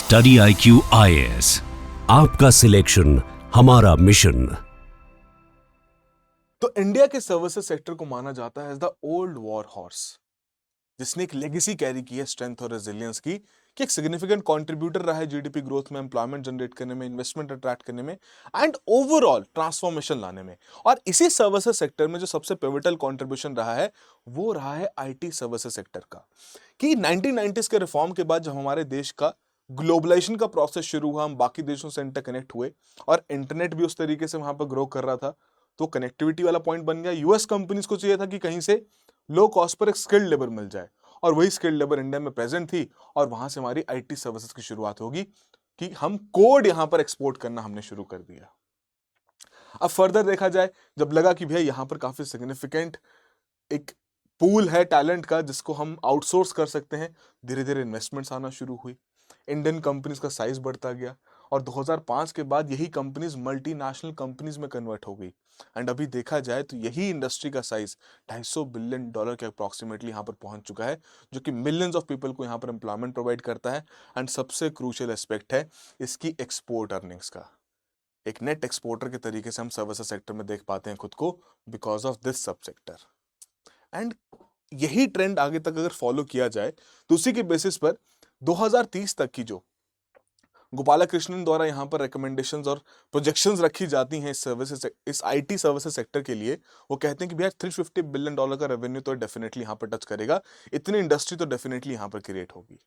Study IQ IAS, आपका selection हमारा मिशन। तो इंडिया के सर्विसेज सेक्टर को माना जाता है as the old war horse, जिसने एक लेगेसी कैरी की है स्ट्रेंथ और रेजिलियंस की, कि एक सिग्निफिकेंट कंट्रीब्यूटर रहा है जीडीपी ग्रोथ में, एम्प्लॉयमेंट जनरेट करने में, इन्वेस्टमेंट अट्रैक्ट करने में एंड ओवरऑल ट्रांसफॉर्मेशन लाने में। और इसी सर्विसेज सेक्टर में जो सबसे पिवटल कंट्रीब्यूशन रहा है वो रहा है आईटी सर्विसेज सेक्टर का। कि 1990s के रिफॉर्म के बाद जब हमारे देश का ग्लोबलाइजेशन का प्रोसेस शुरू हुआ, हम बाकी देशों से इंटरकनेक्ट हुए और इंटरनेट भी उस तरीके से वहां पर ग्रो कर रहा था, तो कनेक्टिविटी वाला पॉइंट बन गया। यूएस कंपनीज को चाहिए था कि कहीं से लो कॉस्ट पर एक स्किल्ड लेबर मिल जाए, और वही स्किल्ड लेबर इंडिया में प्रेजेंट थी, और वहां से हमारी आईटी सर्विसेज की शुरुआत होगी कि हम कोड यहां पर एक्सपोर्ट करना हमने शुरू कर दिया। अब फर्दर देखा जाए, जब लगा कि भैया यहां पर काफी सिग्निफिकेंट एक पूल है टैलेंट का जिसको हम आउटसोर्स कर सकते हैं, धीरे धीरे इन्वेस्टमेंट्स आना शुरू हुई, इंडियन कंपनीज का साइज बढ़ता गया, और 2005 के बाद यही कंपनीज मल्टीनेशनल कंपनीज में कन्वर्ट हो गई। एंड अभी देखा जाए तो यही इंडस्ट्री का साइज $250 बिलियन के अप्रोक्सीमेटली यहाँ पर पहुंच चुका है, जो कि मिलियंस ऑफ पीपल को यहाँ पर एम्प्लॉयमेंट प्रोवाइड करता है। एंड सबसे क्रूशियल एस्पेक्ट है इसकी एक्सपोर्ट अर्निंग्स का। एक नेट एक्सपोर्टर के तरीके से हम सर्विसेज सेक्टर में देख पाते हैं खुद को बिकॉज ऑफ दिस सब सेक्टर। एंड यही ट्रेंड आगे तक अगर फॉलो किया जाए तो उसी के बेसिस पर 2030 तक की जो गोपालकृष्णन द्वारा यहां पर रिकमेंडेशंस और प्रोजेक्शंस रखी जाती हैं इस आईटी सर्विसेज सेक्टर के लिए, वो कहते हैं कि भैया $350 बिलियन का रेवेन्यू तो डेफिनेटली यहां पर टच करेगा, इतनी इंडस्ट्री तो डेफिनेटली यहां पर क्रिएट होगी।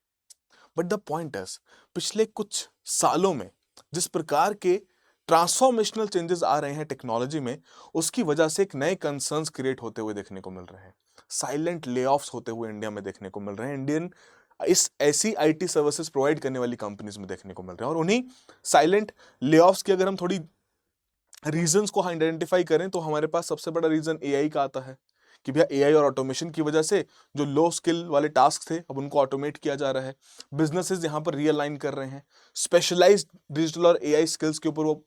बट द पॉइंट इज, पिछले कुछ सालों में जिस प्रकार के ट्रांसफॉर्मेशनल चेंजेस आ रहे हैं टेक्नोलॉजी में, उसकी वजह से एक नए कंसर्न्स क्रिएट होते हुए देखने को मिल रहे हैं। साइलेंट लेऑफ्स होते हुए इंडिया में देखने को मिल रहे हैं, इंडियन इस ऐसी आईटी सर्विसेज प्रोवाइड करने वाली कंपनीज में देखने को मिल रहे हैं। और उन्हीं साइलेंट लेऑफ्स की अगर हम थोड़ी रीजंस को आइडेंटिफाई करें तो हमारे पास सबसे बड़ा रीजन एआई का आता है, कि भैया एआई और ऑटोमेशन की वजह से जो लो स्किल वाले टास्क थे अब उनको ऑटोमेट किया जा रहा है, बिजनेसेस यहाँ पर रीअलाइन कर रहे हैं, स्पेशलाइज्ड डिजिटल और एआई स्किल्स के ऊपर वो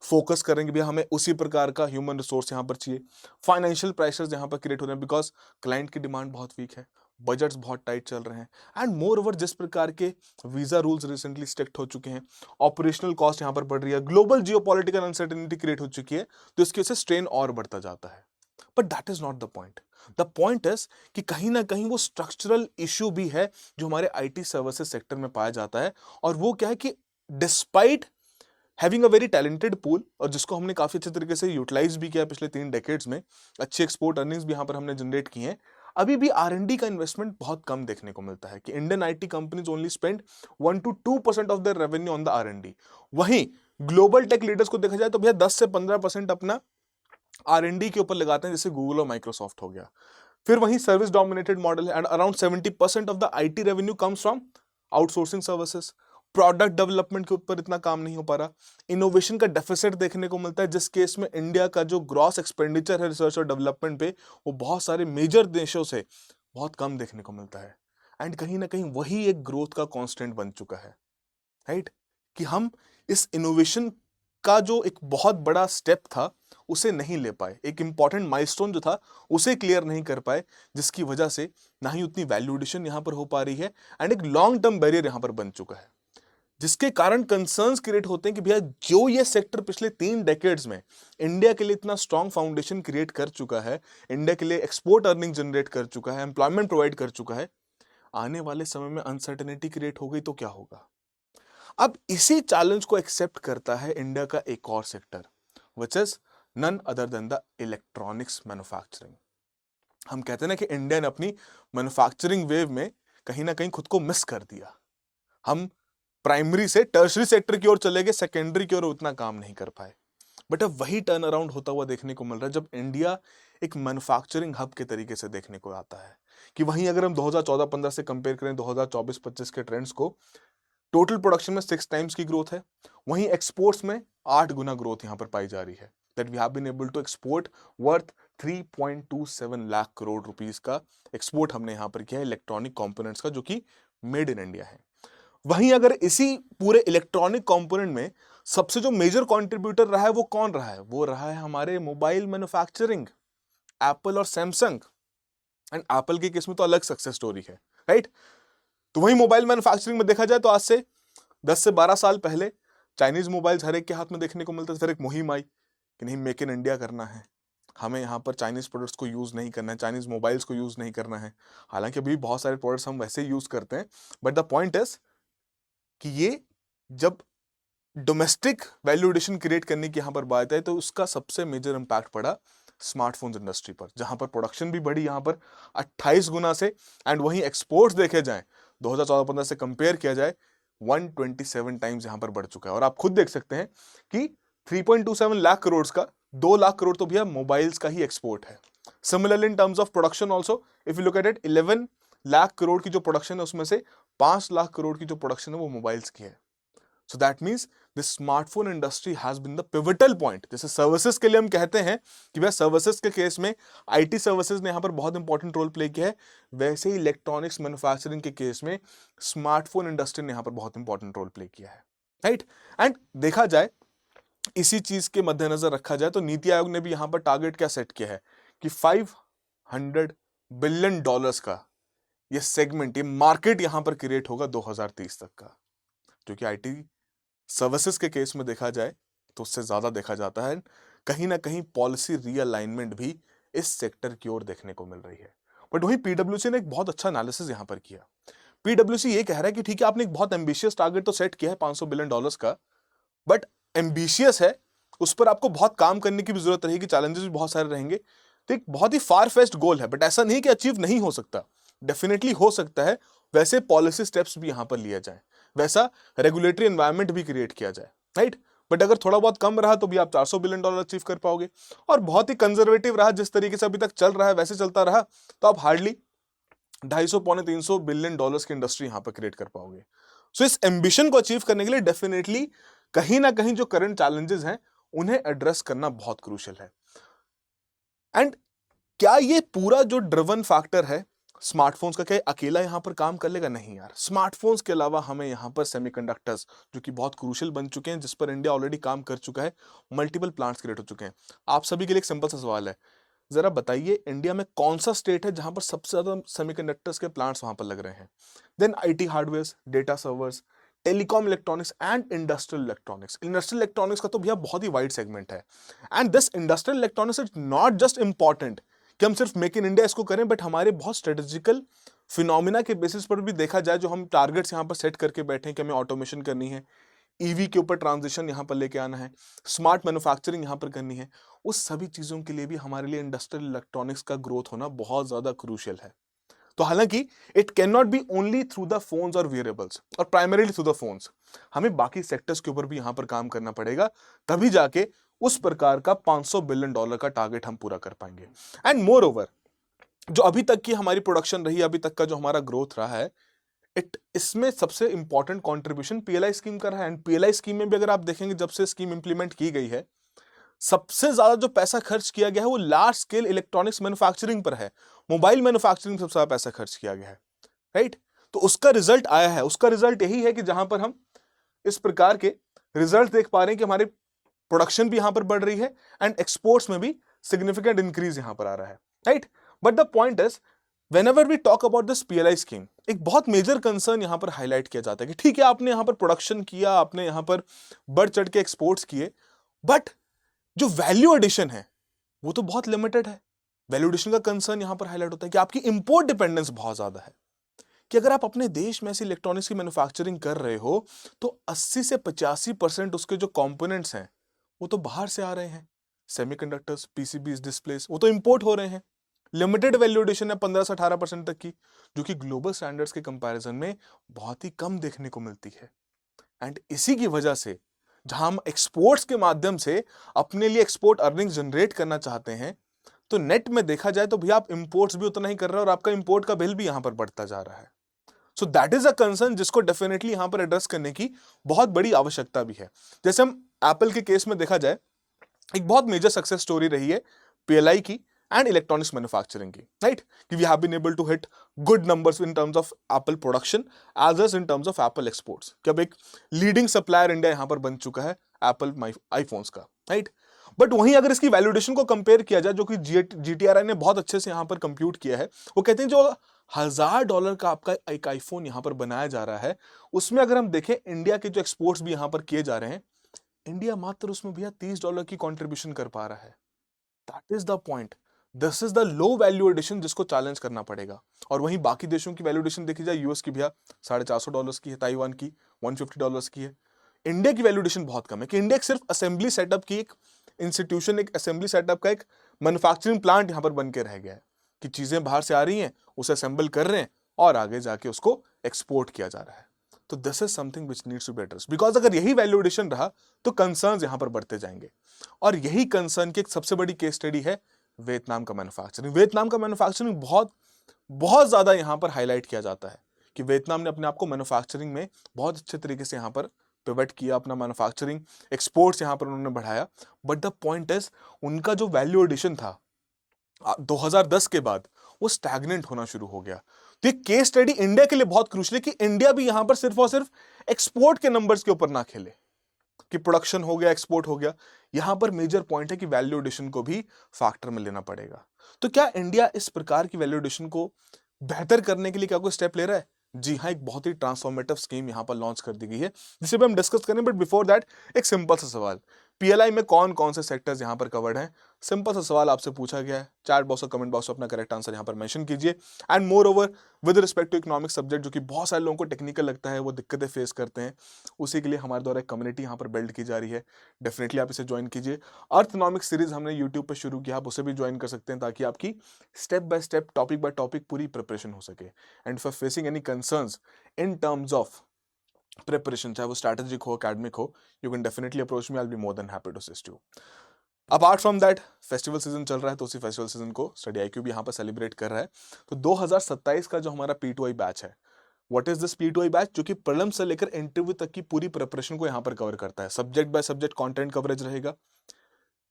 फोकस करेंगे, भैया हमें उसी प्रकार का ह्यूमन रिसोर्स यहाँ पर चाहिए। फाइनेंशियल प्रेशर्स यहाँ पर क्रिएट हो रहे हैं बिकॉज क्लाइंट की डिमांड बहुत वीक है, बजट्स बहुत टाइट चल रहे हैं, एंड मोर ओवर जिस प्रकार के वीजा रूल्स रिसेंटली स्ट्रिक्ट हो चुके हैं, ऑपरेशनल कॉस्ट यहाँ पर बढ़ रही है, ग्लोबल जियोपॉलिटिकल अनसर्टेनिटी क्रिएट हो चुकी है, तो इसकी वजह से स्ट्रेन और बढ़ता जाता है। But that is not the point. The point is कि कहीं ना कहीं वो स्ट्रक्चरल इश्यू भी है जो हमारे आईटी सर्विसेज सेक्टर में पाया जाता है, और वो क्या है कि despite having a very talented pool, और जिसको हमने काफी अच्छे तरीके से यूटिलाइज भी किया पिछले 3 डेकेड्स में, अच्छी एक्सपोर्ट अर्निंग्स भी यहाँ पर हमने जनरेट की हैं, अभी भी आर&डी का इन्वेस्टमेंट बहुत कम देखने को मिलता है, कि Indian IT companies only spend 1 to 2% of their revenue on the R and D. वहीं ग्लोबल टेक लीडर्स को देखा जाए तो भैया 10 से 15% अपना आर&डी के ऊपर लगाते हैं, जैसे गूगल और माइक्रोसॉफ्ट हो गया। फिर वहीं सर्विस डोमिनेटेड मॉडल है, and around 70% of the IT revenue comes from outsourcing services. Product development के ऊपर इतना काम नहीं हो पा रहा, इनोवेशन का डेफिसिट देखने को मिलता है, जिस केस में इंडिया का जो ग्रॉस एक्सपेंडिचर है रिसर्च और डेवलपमेंट पे, वो बहुत सारे मेजर देशों से बहुत कम देखने को मिलता है। एंड कहीं ना कहीं वही एक ग्रोथ का कांस्टेंट बन चुका है, राइट? कि हम इस इनोवेशन का जो एक बहुत बड़ा स्टेप था उसे नहीं ले पाए, एक इंपॉर्टेंट माइलस्टोन जो था उसे क्लियर नहीं कर पाए, जिसकी वजह से ना ही उतनी वैल्यू एडिशन यहां पर हो पा रही है, एंड एक लॉन्ग टर्म बैरियर यहां पर बन चुका है, जिसके कारण कंसर्न्स क्रिएट होते हैं कि भैया जो ये सेक्टर पिछले 3 डेकेड्स में इंडिया के लिए इतना स्ट्रॉन्ग फाउंडेशन क्रिएट कर चुका है, इंडिया के लिए एक्सपोर्ट अर्निंग जनरेट कर चुका है, एम्प्लॉयमेंट प्रोवाइड कर चुका है, आने वाले समय में अनसर्टेनिटी क्रिएट हो गई तो क्या होगा? अब इसी चैलेंज को एक्सेप्ट करता है इंडिया का एक और sector, which is none other than the electronics manufacturing. हम कहते हैं ना कि इंडिया ने अपनी मैन्युफैक्चरिंग वेव में कहीं ना कहीं खुद को मिस कर दिया, हम प्राइमरी से टर्शरी सेक्टर की ओर चले गए, सेकेंडरी की ओर उतना काम नहीं कर पाए। बट अब वही टर्न अराउंड होता हुआ देखने को मिल रहा है, जब इंडिया एक मैन्युफैक्चरिंग हब के तरीके से देखने को आता है, कि वहीं अगर हम 2014-15 से कंपेयर करें 2024-25 के ट्रेंड्स को, टोटल प्रोडक्शन में 6 टाइम्स की ग्रोथ है, वहीं एक्सपोर्ट्स में 8 गुना ग्रोथ यहां पर पाई जा रही है, that we have been able to export worth 3.27 lakh crore rupees का एक्सपोर्ट हमने यहां पर किया है इलेक्ट्रॉनिक कंपोनेंट्स का, जो कि मेड इन इंडिया है। वहीं अगर इसी पूरे इलेक्ट्रॉनिक कंपोनेंट में सबसे जो मेजर कंट्रीब्यूटर रहा है वो कौन रहा है? वो रहा है हमारे मोबाइल मैन्युफैक्चरिंग, एप्पल और सैमसंग। एंड एप्पल के केस में तो अलग सक्सेस स्टोरी है, राइट? तो वहीं मोबाइल मैन्युफैक्चरिंग में देखा जाए तो आज से 10 से 12 साल पहले चाइनीज मोबाइल्स हर एक के हाथ में देखने को मिलते थे। फिर एक मुहिम आई कि नहीं, मेक इन इंडिया करना है, हमें यहाँ पर चाइनीज प्रोडक्ट्स को यूज़ नहीं करना है, चाइनीज मोबाइल्स को यूज़ नहीं करना है। हालांकि अभी बहुत सारे प्रोडक्ट्स हम वैसे ही यूज़ करते हैं, बट द पॉइंट इज कि ये जब डोमेस्टिक वैल्यू एडिशन क्रिएट करने की यहाँ पर बात है तो उसका सबसे मेजर इंपैक्ट पड़ा स्मार्टफोन्स इंडस्ट्री पर, जहां पर प्रोडक्शन भी बढ़ी यहाँ पर 28 गुना से, एंड वहीं एक्सपोर्ट्स देखे जाएं 2014-15 से कंपेयर किया जाए 127 टाइम्स यहाँ पर बढ़ चुका है। और आप खुद देख सकते हैं कि 3.27 लाख करोड़ का 2 लाख करोड़ तो भैया मोबाइल्स का ही एक्सपोर्ट है। Similarly in terms of production also if you look at it, 11 lakh crore की जो प्रोडक्शन है उसमें से 5 लाख करोड़ की जो प्रोडक्शन है वो मोबाइल्स की है। So that means the smartphone industry has been the pivotal point। जैसे सर्विसेज के लिए हम कहते हैं कि भैया सर्विसेज के केस में आईटी सर्विसेज ने यहाँ पर बहुत इंपॉर्टेंट रोल प्ले किया है, वैसे ही इलेक्ट्रॉनिक्स मैन्युफैक्चरिंग के केस में स्मार्टफोन इंडस्ट्री ने यहाँ पर बहुत इंपॉर्टेंट रोल प्ले किया है, राइट। एंड देखा जाए, इसी चीज के मद्देनजर रखा जाए तो नीति आयोग ने भी यहाँ पर टारगेट क्या सेट किया है कि $500 बिलियन का ये सेगमेंट, ये मार्केट यहाँ पर क्रिएट होगा 2030 तक का, जो कि आईटी सर्विसेज के केस में देखा जाए तो उससे ज्यादा देखा जाता है। कहीं ना कहीं पॉलिसी रीअलाइनमेंट भी इस सेक्टर की ओर देखने को मिल रही है। बट वही पीडब्ल्यूसी ने एक बहुत अच्छा एनालिसिस यहां पर किया। पीडब्ल्यूसी ये कह रहा है कि ठीक है, आपने एक बहुत एम्बिशियस टारगेट तो सेट किया है $500 बिलियन का, बट एम्बिशियस है, उस पर आपको बहुत काम करने की भी जरूरत रहेगी, चैलेंजेस भी बहुत सारे रहेंगे। तो एक बहुत ही फार फेस्ट गोल है, बट ऐसा नहीं कि अचीव नहीं हो सकता, डेफिनेटली हो सकता है। वैसे पॉलिसी स्टेप्स भी यहां पर लिया जाए, वैसा रेगुलेटरी एनवायरनमेंट भी क्रिएट किया जाए, राइट। बट अगर थोड़ा बहुत कम रहा तो भी आप $400 बिलियन अचीव कर पाओगे, और बहुत ही कंजर्वेटिव रहा, जिस तरीके से अभी तक चल रहा है वैसे चलता रहा, तो आप हार्डली 250-300 बिलियन डॉलर्स की इंडस्ट्री यहां पर क्रिएट कर पाओगे। सो इस एम्बिशन को अचीव करने के लिए डेफिनेटली कहीं ना कहीं जो करंट चैलेंजेस हैं उन्हें एड्रेस करना बहुत क्रूशियल है। एंड क्या ये पूरा जो ड्रिवन फैक्टर है स्मार्टफोन्स का, क्या अकेला यहां पर काम कर लेगा? नहीं यार, स्मार्टफोन्स के अलावा हमें यहां पर सेमीकंडक्टर्स, जो कि बहुत क्रूशियल बन चुके हैं, जिस पर इंडिया ऑलरेडी काम कर चुका है, मल्टीपल प्लांट्स क्रिएट हो चुके हैं। आप सभी के लिए एक सिंपल सा सवाल है, जरा बताइए इंडिया में कौन सा स्टेट है जहां पर सबसे ज्यादा सेमीकंडक्टर्स के प्लांट्स वहां पर लग रहे हैं? Then IT hardware, data servers, telecom electronics and industrial electronics. Industrial electronics का तो भैया बहुत ही वाइड सेगमेंट है, and this industrial electronics is not just important कि हम सिर्फ मेक इन इंडिया इसको करें, बट हमारे बहुत स्ट्रेटेजिकल फिनोमिना के बेसिस पर भी देखा जाए, जो हम टारगेट्स यहाँ पर सेट करके बैठे हैं कि हमें ऑटोमेशन करनी है, ईवी के ऊपर ट्रांजिशन यहाँ पर लेके आना है, स्मार्ट मैन्युफैक्चरिंग यहाँ पर करनी है, उस सभी चीजों के लिए भी हमारे लिए इंडस्ट्रियल इलेक्ट्रॉनिक्स का ग्रोथ होना बहुत ज्यादा क्रूशियल है। तो हालांकि it can not be only through the phones और वेयरेबल्स, और प्राइमरीली थ्रू द फोन्स, हमें बाकी सेक्टर्स के ऊपर भी यहां पर काम करना पड़ेगा, तभी जाके उस प्रकार का $500 बिलियन का टारगेट हम पूरा कर पाएंगे। एंड मोर ओवर, जो अभी तक की हमारी प्रोडक्शन रही, अभी तक का जो हमारा ग्रोथ रहा है, इसमें सबसे इंपॉर्टेंट कंट्रीब्यूशन पीएलआई स्कीम का रहा है। एंड पीएलआई स्कीम में भी अगर आप देखेंगे, जब से स्कीम इंप्लीमेंट की गई है, सबसे ज्यादा जो पैसा खर्च किया गया है वो लार्ज स्केल इलेक्ट्रॉनिक्स मैन्युफैक्चरिंग पर है, मोबाइल मैन्युफैक्चरिंग सबसे ज्यादा पैसा खर्च किया गया है, राइट। तो उसका रिजल्ट आया है, उसका रिजल्ट यही है कि जहां पर हम इस प्रकार के रिजल्ट देख पा रहे हैं कि हमारी प्रोडक्शन भी यहां पर बढ़ रही है एंड एक्सपोर्ट्स में भी सिग्निफिकेंट इंक्रीज यहां पर आ रहा है, right. But the point is, whenever we talk about this PLI scheme, एक बहुत मेजर कंसर्न यहां पर हाईलाइट किया जाता है कि ठीक है, आपने यहां पर प्रोडक्शन किया, आपने यहां पर बढ़ चढ़ के एक्सपोर्ट्स किए, बट जो वैल्यू एडिशन है वो तो बहुत लिमिटेड है। वैल्यू एडिशन का कंसर्न यहां पर हाईलाइट होता है कि आपकी इंपोर्ट डिपेंडेंस बहुत ज्यादा है, कि अगर आप अपने देश में ऐसी इलेक्ट्रॉनिक्स की मैन्युफैक्चरिंग कर रहे हो तो 80 से 85% उसके जो कंपोनेंट्स हैं वो तो बाहर से आ रहे हैं, सेमीकंडक्टर्स, पीसीबीज, डिस्प्लेस, वो तो इंपोर्ट हो रहे हैं। लिमिटेड वैल्यू एडिशन है 15 से 18% तक की, जो कि ग्लोबल स्टैंडर्ड्स के कंपैरिजन में बहुत ही कम देखने को मिलती है। एंड इसी की वजह से जहां हम एक्सपोर्ट्स के माध्यम से अपने लिए एक्सपोर्ट अर्निंग्स जनरेट करना चाहते हैं, तो नेट में देखा जाए तो भैया आप इंपोर्ट्स भी उतना ही कर रहे हो और आपका इंपोर्ट का बिल भी यहां पर बढ़ता जा रहा है। So that is a concern जिसको डेफिनेटली यहां पर एड्रेस करने की बहुत बड़ी आवश्यकता भी है। जैसे हम एप्पल के केस में देखा जाए, एक बहुत मेजर सक्सेस स्टोरी रही है पीएलआई की एंड इलेक्ट्रॉनिक्स मैन्युफैक्चरिंग की, राइट, कि we have been able to hit good numbers in terms of Apple production as well in terms of Apple exports, कि अब एक लीडिंग सप्लायर इंडिया यहां पर बन चुका है एप्पल आईफोन्स का, राइट। बट वहीं अगर इसकी वैल्यूएशन को कंपेयर किया जाए, जो कि जीटीआरआई ने बहुत अच्छे से यहां पर कंप्यूट किया है, वो कहते हैं जो $1000 का आपका एक आईफोन यहां पर बनाया जा रहा है, उसमें अगर हम देखें इंडिया के जो एक्सपोर्ट्स भी यहां पर किए जा रहे हैं, इंडिया मात्र उसमें भैया $30 की कंट्रीब्यूशन कर पा रहा है। That is the point, this is the low value addition जिसको चैलेंज करना पड़ेगा। और वहीं बाकी देशों की वैल्यूएशन देखी जाए, यूएस की भैया $450 की है, ताइवान की $150 की है। इंडिया की वैल्यूएशन बहुत कम है कि इंडिया एक सिर्फ असेंबली सेटअप की एक इंस्टीट्यूशन, एक असेंबली सेटअप का एक मैन्युफैक्चरिंग प्लांट यहां पर बन के रह गया है कि चीजें बाहर से आ रही हैं, उसे असेंबल कर रहे हैं और आगे जाके उसको एक्सपोर्ट किया जा रहा है। तो this is something which needs to be addressed, because अगर यही वैल्यू एडिशन रहा तो कंसर्न्स यहां पर बढ़ते जाएंगे। और यही कंसर्न की एक सबसे बड़ी केस स्टडी है वियतनाम का मैन्युफैक्चरिंग। वियतनाम का मैन्युफैक्चरिंग बहुत बहुत ज्यादा यहां पर हाईलाइट किया जाता है कि वियतनाम ने अपने आप को मैन्युफैक्चरिंग में बहुत अच्छे तरीके से यहां पर पिवट किया, अपना मैन्युफैक्चरिंग एक्सपोर्ट्स यहां पर उन्होंने बढ़ाया। बट द पॉइंट इज, उनका जो वैल्यू एडिशन था 2010 के बाद, वो स्टैग्नेंट होना शुरू हो गया। तो ये केस स्टडी इंडिया के लिए बहुत क्रूशियल है कि इंडिया भी यहां पर सिर्फ और सिर्फ एक्सपोर्ट के नंबर्स के ऊपर ना खेले कि प्रोडक्शन हो गया, एक्सपोर्ट हो गया। यहां पर मेजर पॉइंट है कि वैल्यू एडिशन को भी फैक्टर में लेना पड़ेगा। तो क्या इंडिया इस प्रकार की वैल्यू एडिशन को बेहतर करने के लिए क्या कोई स्टेप ले रहा है? जी हाँ, एक बहुत ही ट्रांसफॉर्मेटिव स्कीम यहां पर लॉन्च कर दी गई है, जिसे भी हम डिस्कस करें। बट बिफोर दैट एक सिंपल सा सवाल, पीएलआई में कौन कौन से सेक्टर्स यहां पर कवर्ड हैं? सिंपल सा सवाल आपसे पूछा गया है, चैट बॉक्स और कमेंट बॉक्स में अपना करेक्ट आंसर यहां पर मेंशन कीजिए। And moreover with respect to economic subject, जो कि बहुत सारे लोगों को टेक्निकल लगता है, वो दिक्कतें फेस करते हैं, उसी के लिए हमारे द्वारा एक कम्युनिटी यहाँ पर बिल्ड की जा रही है। डेफिनेटली आप इसे ज्वाइन कीजिए। अर्थनॉमिक सीरीज हमने यूट्यूब पर शुरू किया, आप उसे भी ज्वाइन कर सकते हैं, ताकि आपकी step by step, topic by topic पूरी प्रिपरेशन हो सके। And for facing any concerns in terms of preparation, चाहे वो स्ट्रैटेजिक हो, एकेडमिक हो, you can definitely approach me, I will be more than happy to assist you. Apart from that, festival season चल रहा है, तो उसी फेस्टिवल सीजन को स्टडी आईक्यू भी यहाँ पर सेलिब्रेट कर रहा है। तो 2027 का जो हमारा P2I बैच है, what is this P2I batch, जो कि प्रीलिम से लेकर इंटरव्यू तक की पूरी प्रिपरेशन को यहाँ पर कवर करता है। Subject by subject content coverage रहेगा।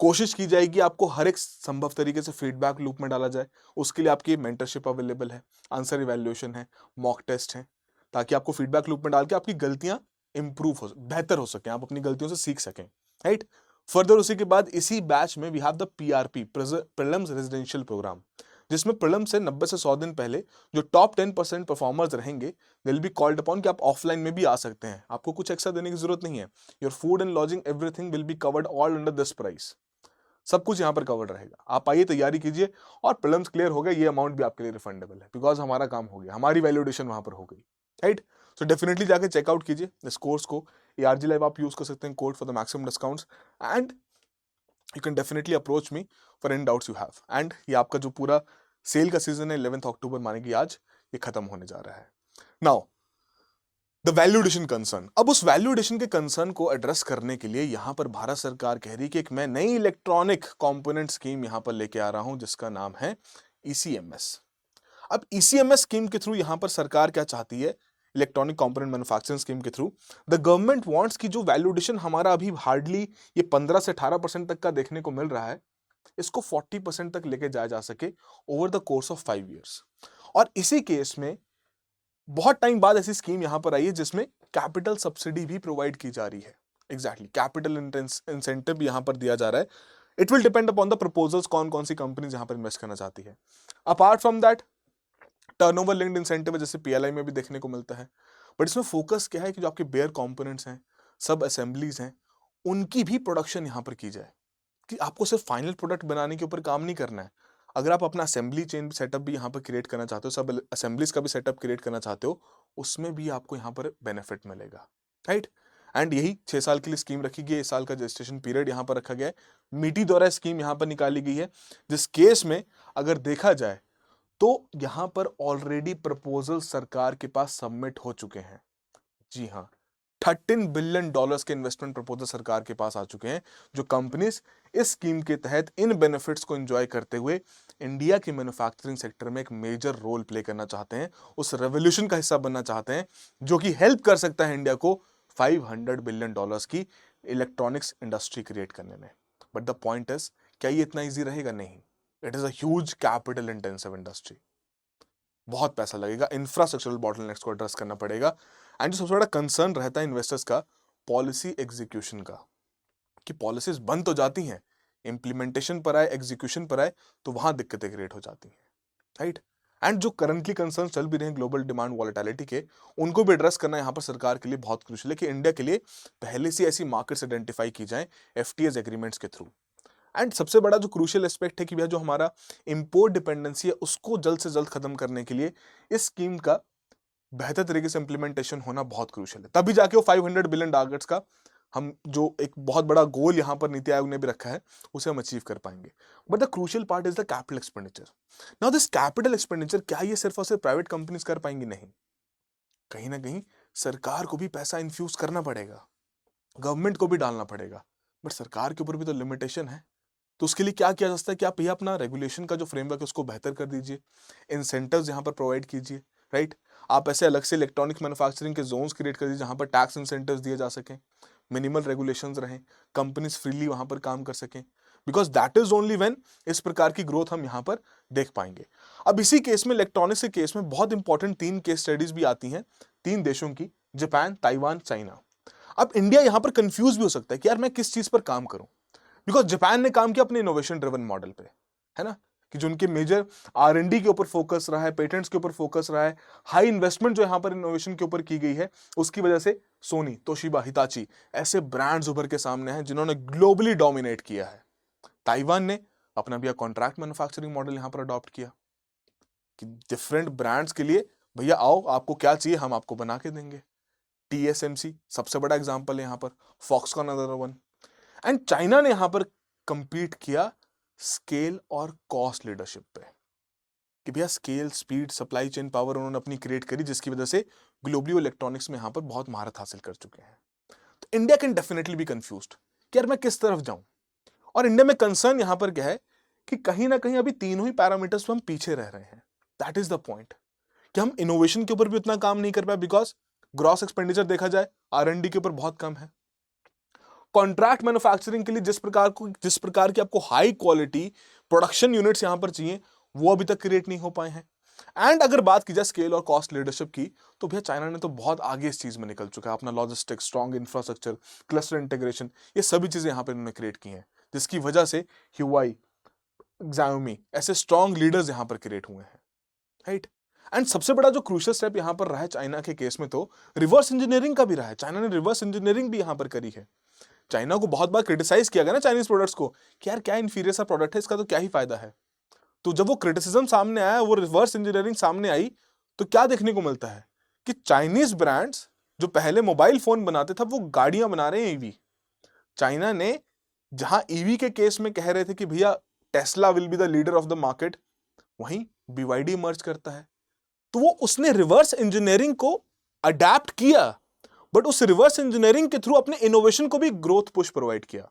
कोशिश की जाएगी आपको हर एक संभव तरीके से फीडबैक लूप में डाला जाए। उसके लिए आपकी मेंटरशिप अवेलेबल है, आंसर इवैल्यूएशन है, मॉक टेस्ट है, ताकि आपको फीडबैक लूप में डाल के आपकी गलतियां इंप्रूव हो, बेहतर हो सके, आप अपनी गलतियों से सीख सकें, राइट। फर्दर उसी के बाद इसी बैच में we have the PRP, prelims residential programme, जिसमें प्रीलिम से 90 से 100 दिन पहले जो टॉप 10% परफॉर्मर्स रहेंगे, they will be called upon कि आप ऑफलाइन में भी आ सकते हैं, आपको कुछ एक्स्ट्रा देने की जरूरत नहीं है। Your food and lodging everything will be covered all under this price, सब कुछ यहाँ पर कवर्ड रहेगा। आप आइए, तैयारी कीजिए, और प्रीलिम्स क्लियर हो गए, ये अमाउंट भी आपके लिए रिफंडेबल है, बिकॉज हमारा काम हो गया, हमारी वैल्यूडेशन वहां पर हो गई, राइट। सो डेफिनेटली जाके चेकआउट कीजिए इस कोर्स को। ARG लाइव आप यूज कर सकते हैं code for the maximum discounts, and you can definitely approach me for any doubts you have. And ये आपका जो पूरा सेल का सीजन है 11 अक्टूबर माने कि आज ये खत्म होने जा रहा है। नाउ द वैल्यूडेशन कंसर्न, अब उस वैल्यूडेशन के कंसर्न को एड्रेस करने के लिए यहां पर भारत सरकार कह रही कि एक मैं नई इलेक्ट्रॉनिक कंपोनेंट स्कीम यहां पर लेके आ रहा हूं, जिसका नाम है ECMS। अब ECMS स्कीम के थ्रू यहां पर सरकार क्या चाहती है? इलेक्ट्रॉनिक कंपोनेंट मैन्युफैक्चरिंग स्कीम के थ्रू द गवर्नमेंट वांट्स की जो वैल्यूडेशन हमारा अभी हार्डली ये 15 से 18% तक का देखने को मिल रहा है, इसको 40% तक लेके जाया जा सके over the course of 5 years। और इसी केस में बहुत टाइम बाद ऐसी स्कीम यहां पर आई है जिसमें कैपिटल सब्सिडी भी प्रोवाइड की जा रही है। एग्जैक्टली, कैपिटल इंसेंटिव यहां पर दिया जा रहा है। It will depend upon the proposals, कौन कौन सी कंपनीज यहां पर इन्वेस्ट करना चाहती है। Apart from that, turnover linked incentive है, जैसे PLI में भी देखने को मिलता है। बट इसमें फोकस क्या है कि जो आपके बेयर कंपोनेंट्स हैं, सब असेंबलीज हैं, उनकी भी प्रोडक्शन यहां पर की जाए, कि आपको सिर्फ फाइनल प्रोडक्ट बनाने के ऊपर काम नहीं करना है। अगर आप अपना असेंबली चेन सेटअप भी यहाँ पर क्रिएट करना चाहते हो, सब असेंबलीज का भी सेटअप क्रिएट करना चाहते हो, उसमें भी आपको यहाँ पर बेनिफिट मिलेगा, राइट। एंड यही 6 साल के लिए स्कीम रखी गई है, इस साल का रजिस्ट्रेशन पीरियड यहाँ पर रखा गया है। मीटी द्वारा स्कीम यहाँ पर निकाली गई है, जिस केस में अगर देखा जाए तो यहाँ पर ऑलरेडी प्रपोजल सरकार के पास सबमिट हो चुके हैं। जी हाँ, $13 बिलियन के इन्वेस्टमेंट प्रपोजल सरकार के पास आ चुके हैं, जो कंपनीज इस स्कीम के तहत इन बेनिफिट्स को एंजॉय करते हुए इंडिया के मैन्युफैक्चरिंग सेक्टर में एक मेजर रोल प्ले करना चाहते हैं, उस रेवोल्यूशन का हिस्सा बनना चाहते हैं, जो कि हेल्प कर सकता है इंडिया को $500 बिलियन की इलेक्ट्रॉनिक्स इंडस्ट्री क्रिएट करने में। बट द पॉइंट इज, क्या ये इतना ईजी रहेगा? नहीं। It is a huge capital intensive industry, बहुत पैसा लगेगा, इंफ्रास्ट्रक्चरल बॉटलनेक्स को एड्रेस करना पड़ेगा। एंड जो सबसे बड़ा कंसर्न रहता है इन्वेस्टर्स का, पॉलिसी एग्जीक्यूशन का, कि पॉलिसीज बन तो जाती हैं, इम्प्लीमेंटेशन पर आए, एग्जीक्यूशन पर आए, तो वहां दिक्कतें क्रिएट हो जाती हैं, राइट। एंड जो करंटली कंसर्न चल भी रहे हैं ग्लोबल डिमांड वॉलेटिलिटी के, उनको भी एड्रेस करना यहाँ पर सरकार के लिए बहुत क्रूशियल है कि इंडिया के लिए पहले से ऐसी मार्केट्स आइडेंटिफाई की जाए एफटीएस एग्रीमेंट्स के थ्रू। एंड सबसे बड़ा जो क्रूशियल एस्पेक्ट है कि भैया जो हमारा इंपोर्ट डिपेंडेंसी है उसको जल्द से जल्द खत्म करने के लिए इस स्कीम का बेहतर तरीके से इंप्लीमेंटेशन होना बहुत क्रूशियल है, तभी जाके वो 500 बिलियन टारगेट्स का हम जो एक बहुत बड़ा गोल यहाँ पर नीति आयोग ने भी रखा है उसे हम अचीव कर पाएंगे। But the crucial part is the capital expenditure. Now this capital expenditure क्या ये सिर्फ और सिर्फ प्राइवेट कंपनीज कर पाएंगी? नहीं, कहीं ना कहीं सरकार को भी पैसा इन्फ्यूज करना पड़ेगा, गवर्नमेंट को भी डालना पड़ेगा, बट सरकार के ऊपर भी तो लिमिटेशन है। तो उसके लिए क्या किया जा सकता है कि आप ये अपना रेगुलेशन का जो फ्रेमवर्क है उसको बेहतर कर दीजिए, इंसेंटिव्स यहाँ पर प्रोवाइड कीजिए, राइट। आप ऐसे अलग से इलेक्ट्रॉनिक मैन्युफैक्चरिंग के जोन्स क्रिएट कर दीजिए जहाँ पर टैक्स इंसेंटिव्स दिए जा सकें, मिनिमल रेगुलेशंस रहें, कंपनीज फ्रीली वहाँ पर काम कर सकें, because that is only when इस प्रकार की ग्रोथ हम यहाँ पर देख पाएंगे। अब इसी केस में, इलेक्ट्रॉनिक्स के केस में बहुत इंपॉर्टेंट 3 केस स्टडीज भी आती हैं 3 देशों की, जापान, ताइवान, चाइना। अब इंडिया यहाँ पर कंफ्यूज भी हो सकता है कि यार मैं किस चीज पर काम करूं, बिकॉज जापान ने काम किया अपने इनोवेशन ड्रिवन मॉडल पे, है ना, कि जो उनके मेजर R&D के ऊपर फोकस रहा है, पेटेंट्स के ऊपर फोकस रहा है, हाई इन्वेस्टमेंट जो यहाँ पर इनोवेशन के ऊपर की गई है, उसकी वजह से सोनी, तोशिबा, हिताची ऐसे ब्रांड्स उभर के सामने हैं जिन्होंने ग्लोबली डोमिनेट किया है। ताइवान ने अपना भी कॉन्ट्रैक्ट मैन्युफैक्चरिंग मॉडल यहाँ पर अडॉप्ट किया कि डिफरेंट ब्रांड्स के लिए भैया आओ, आपको क्या चाहिए हम आपको बना के देंगे। TSMC सबसे बड़ा एग्जाम्पल है यहाँ पर, Foxconn another one. And China ने यहां पर कंपीट किया स्केल और कॉस्ट लीडरशिप पे, कि भैया scale, speed, supply chain power उन्होंने अपनी क्रिएट करी, जिसकी वजह से ग्लोबली इलेक्ट्रॉनिक्स में यहां पर बहुत महारत हासिल कर चुके हैं। तो India can definitely be confused कि यार मैं किस तरफ जाऊं। और इंडिया में कंसर्न यहां पर क्या है कि कहीं ना कहीं अभी तीनों ही पैरामीटर्स पे हम पीछे रह रहे हैं। दैट इज द पॉइंट कि हम इनोवेशन के ऊपर भी उतना काम नहीं कर पाए, बिकॉज ग्रॉस एक्सपेंडिचर देखा जाए R&D के ऊपर बहुत कम है। कॉन्ट्रैक्ट मैन्युफैक्चरिंग के लिए जिस प्रकार की आपको हाई क्वालिटी प्रोडक्शन यूनिट्स यहां पर चाहिए, वो अभी तक क्रिएट नहीं हो पाए हैं। एंड अगर बात की जाए स्केल और कॉस्ट लीडरशिप की, तो भैया चाइना ने तो बहुत आगे इस चीज में निकल चुका है। अपना logistics, strong infrastructure, cluster integration, ये सभी चीजें यहां पर इन्होंने क्रिएट की हैं, जिसकी वजह से ह्यूआई, Xiaomi ऐसे स्ट्रॉन्ग लीडर्स यहां पर क्रिएट हुए हैं, राइट। एंड सबसे बड़ा जो क्रूशियल स्टेप यहां पर रहा है चाइना के केस में, तो रिवर्स इंजीनियरिंग का भी रहा है। चाइना ने रिवर्स इंजीनियरिंग भी यहां पर करी है। चाइना को बहुत बार क्रिटिसाइज किया गया ना चाइनीज प्रोडक्ट्स को कि यार क्या इंफीरियर सा प्रोडक्ट है, इसका तो क्या ही फायदा है। तो जब वो क्रिटिसिज्म सामने आया, वो रिवर्स इंजीनियरिंग सामने आई, तो क्या देखने को मिलता है कि चाइनीज ब्रांड्स जो पहले मोबाइल फोन बनाते थे वो गाड़ियां बना रहे हैं ईवी। चाइना ने जहां ईवी के केस में कह रहे थे कि भैया Tesla will be the leader of the market, वहीं BYD इमर्ज करता है। तो वो उसने रिवर्स इंजीनियरिंग को अडेप्ट किया, बट उस रिवर्स इंजीनियरिंग के थ्रू अपने इनोवेशन को भी ग्रोथ पुश प्रोवाइड किया।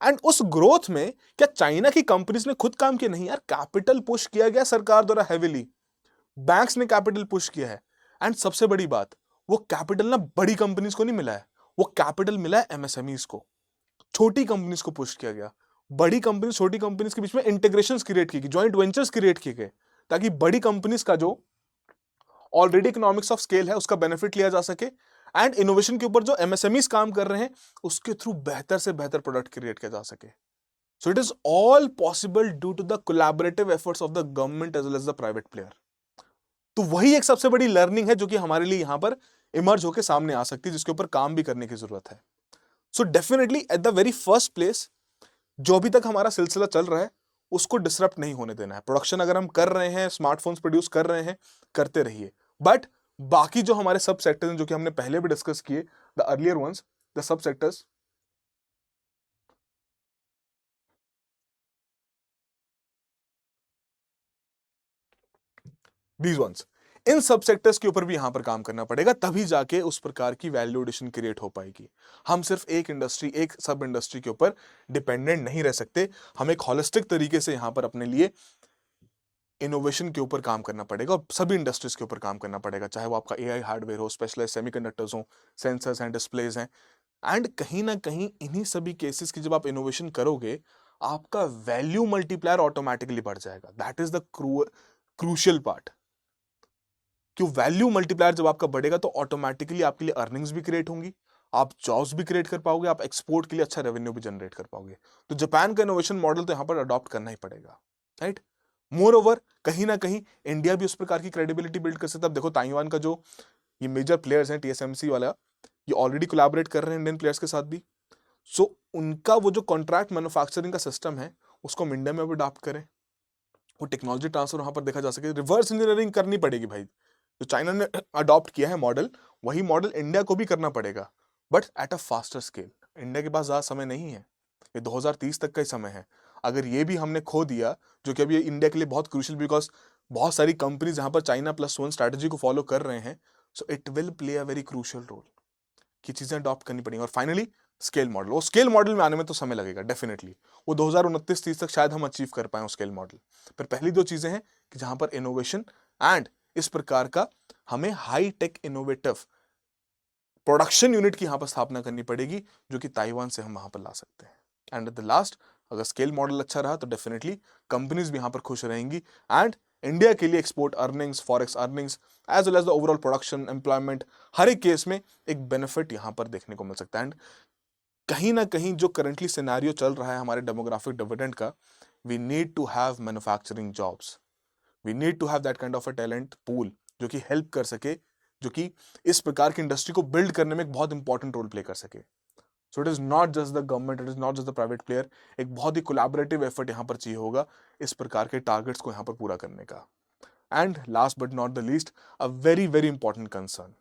एंड उस ग्रोथ में क्या चाइना की कंपनीज ने खुद काम किया? नहीं यार, कैपिटल पुश किया गया सरकार द्वारा हेविली, बैंक्स ने कैपिटल पुश किया है। एंड सबसे बड़ी बात, वो कैपिटल ना बड़ी कंपनीज को नहीं मिला है, वो कैपिटल मिला है MSMEs को, छोटी कंपनीज को पुश किया गया। बड़ी कंपनी, छोटी कंपनीज के बीच में इंटीग्रेशंस क्रिएट की गई, जॉइंट वेंचर्स क्रिएट किए गए, ताकि बड़ी कंपनीज का जो ऑलरेडी इकोनॉमिक्स ऑफ स्केल है उसका बेनिफिट लिया जा सके, एंड इनोवेशन के ऊपर जो MSMEs काम कर रहे हैं उसके थ्रू बेहतर से बेहतर प्रोडक्ट क्रिएट किया जा सके। So it is all possible due to the collaborative efforts of the government as well as the private player. तो वही एक सबसे बड़ी लर्निंग है जो कि हमारे लिए यहां पर इमर्ज होकर सामने आ सकती है, जिसके ऊपर काम भी करने की जरूरत है। So definitely at the very first place, जो अभी तक हमारा सिलसिला चल रहा है उसको डिसरप्ट नहीं होने देना है। प्रोडक्शन अगर हम कर रहे हैं, स्मार्टफोन्स प्रोड्यूस कर रहे हैं, करते रहिए, बट बाकी जो हमारे सब सेक्टर्स हैं जो कि हमने पहले भी डिस्कस किए, the earlier ones, the sub sectors, these ones, इन सब सेक्टर्स के ऊपर भी यहां पर काम करना पड़ेगा, तभी जाके उस प्रकार की वैल्यू एडिशन क्रिएट हो पाएगी। हम सिर्फ एक इंडस्ट्री, एक सब इंडस्ट्री के ऊपर डिपेंडेंट नहीं रह सकते, हम एक होलिस्टिक तरीके से यहां पर अपने लिए इनोवेशन के ऊपर काम करना पड़ेगा और सभी इंडस्ट्रीज के ऊपर काम करना पड़ेगा, चाहे वो आपका AI हार्डवेयर हो, स्पेशलाइज सेमीकंडक्टर्स हो, सेंसर्स एंड डिस्प्लेज हैं। एंड कहीं ना कहीं इन्हीं सभी केसेस की जब आप इनोवेशन करोगे, आपका वैल्यू मल्टीप्लायर ऑटोमेटिकली बढ़ जाएगा। That is the crucial part, कि वैल्यू मल्टीप्लायर जब आपका बढ़ेगा तो ऑटोमेटिकली आपके लिए अर्निंग्स भी क्रिएट होंगी, आप जॉब्स भी क्रिएट कर पाओगे, आप एक्सपोर्ट के लिए अच्छा रेवेन्यू भी जनरेट कर पाओगे। तो जापान का इनोवेशन मॉडल तो यहाँ पर अडॉप्ट करना ही पड़ेगा, राइट। मोर ओवर कहीं ना कहीं इंडिया भी उस प्रकार की क्रेडिबिलिटी बिल्ड कर सकता है। अब देखो ताइवान का जो ये मेजर प्लेयर्स हैं TSMC वाला, ये ऑलरेडी कोलैबोरेट कर रहे हैं इंडियन प्लेयर्स के साथ भी। सो उनका वो जो कॉन्ट्रैक्ट मैन्युफैक्चरिंग का सिस्टम है उसको हम इंडिया में भी अडॉप्ट करें, वो टेक्नोलॉजी ट्रांसफर वहां पर देखा जा सके। रिवर्स इंजीनियरिंग करनी पड़ेगी भाई, जो चाइना ने अडॉप्ट किया है मॉडल, वही मॉडल इंडिया को भी करना पड़ेगा, but at a faster scale. India के पास ज्यादा समय नहीं है, ये 2030 तक का ही समय है। अगर ये भी हमने खो दिया, जो कि अभी इंडिया के लिए बहुत क्रूशियल, बिकॉज बहुत सारी कंपनीज यहाँ पर China+1 स्ट्रैटेजी को फॉलो कर रहे हैं, so it will play a very crucial role कि चीजें अडॉप्ट करनी पड़ेंगी। और फाइनली स्केल मॉडल, वो स्केल मॉडल में आने में तो समय लगेगा डेफिनेटली, वो 2029-30 तक शायद हम अचीव कर पाए स्केल मॉडल। पर पहली दो चीजें हैं कि जहां पर इनोवेशन एंड इस प्रकार का हमें high tech innovative production unit की यहां पर स्थापना करनी पड़ेगी, जो कि ताइवान से हम वहां पर ला सकते हैं। एंड एट द लास्ट, अगर स्केल मॉडल अच्छा रहा तो डेफिनेटली कंपनीज भी यहां पर खुश रहेंगी, एंड इंडिया के लिए export earnings, forex earnings, as well as the overall production, employment, हर एक केस में एक बेनिफिट यहां पर देखने को मिल सकता है। एंड कहीं ना कहीं जो करंटली सिनेरियो चल रहा है हमारे डेमोग्राफिक डिविडेंड का, we need to have manufacturing jobs, we need to have that kind of a talent pool जो कि हेल्प कर सके, जो कि इस प्रकार की इंडस्ट्री को बिल्ड करने में एक बहुत इंपॉर्टेंट रोल प्ले कर सके। So it is not just the government, it is not just the private player, एक बहुत ही कोलैबोरेटिव एफर्ट यहाँ पर चाहिए होगा इस प्रकार के टारगेट्स को यहाँ पर पूरा करने का। And last but not the least, a very very important concern,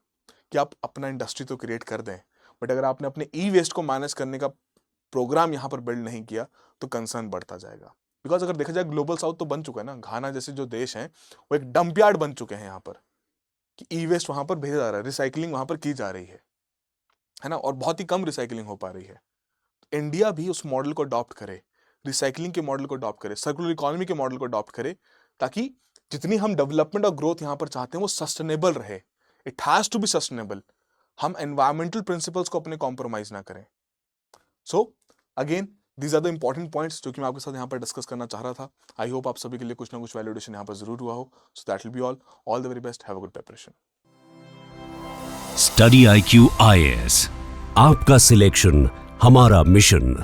कि आप अपना इंडस्ट्री तो क्रिएट कर दें, बट अगर आपने अपने ई वेस्ट को मैनेज करने का प्रोग्राम यहाँ पर बिल्ड नहीं किया तो कंसर्न बढ़ता जाएगा। बिकॉज अगर देखा जाए ग्लोबल साउथ तो बन चुका है ना, घाना जैसे जो देश हैं वो एक डंपयार्ड बन चुके हैं यहाँ पर, कि ई वेस्ट वहां पर भेजा जा रहा है, रिसाइकलिंग वहां पर की जा रही है ना, और बहुत ही कम रिसाइकलिंग हो पा रही है। तो इंडिया भी उस मॉडल को अडॉप्ट करे, रिसाइकलिंग के मॉडल को अडॉप्ट करे, सर्कुलर इकोनॉमी के मॉडल को अडॉप्ट करे, ताकि जितनी हम डेवलपमेंट और ग्रोथ यहाँ पर चाहते हैं वो सस्टेनेबल रहे। It has to be sustainable, हम एनवायरमेंटल प्रिंसिपल्स को अपने कॉम्प्रोमाइज ना करें। So again these are the important points जो कि मैं आपके साथ यहाँ पर डिस्कस करना चाह रहा था। आई होप आप सभी के लिए कुछ ना कुछ वैल्यूएशन यहाँ पर जरूर हुआ हो। So that will be all the very best, have a good preparation. Study IQ IAS, आपका सिलेक्शन हमारा मिशन।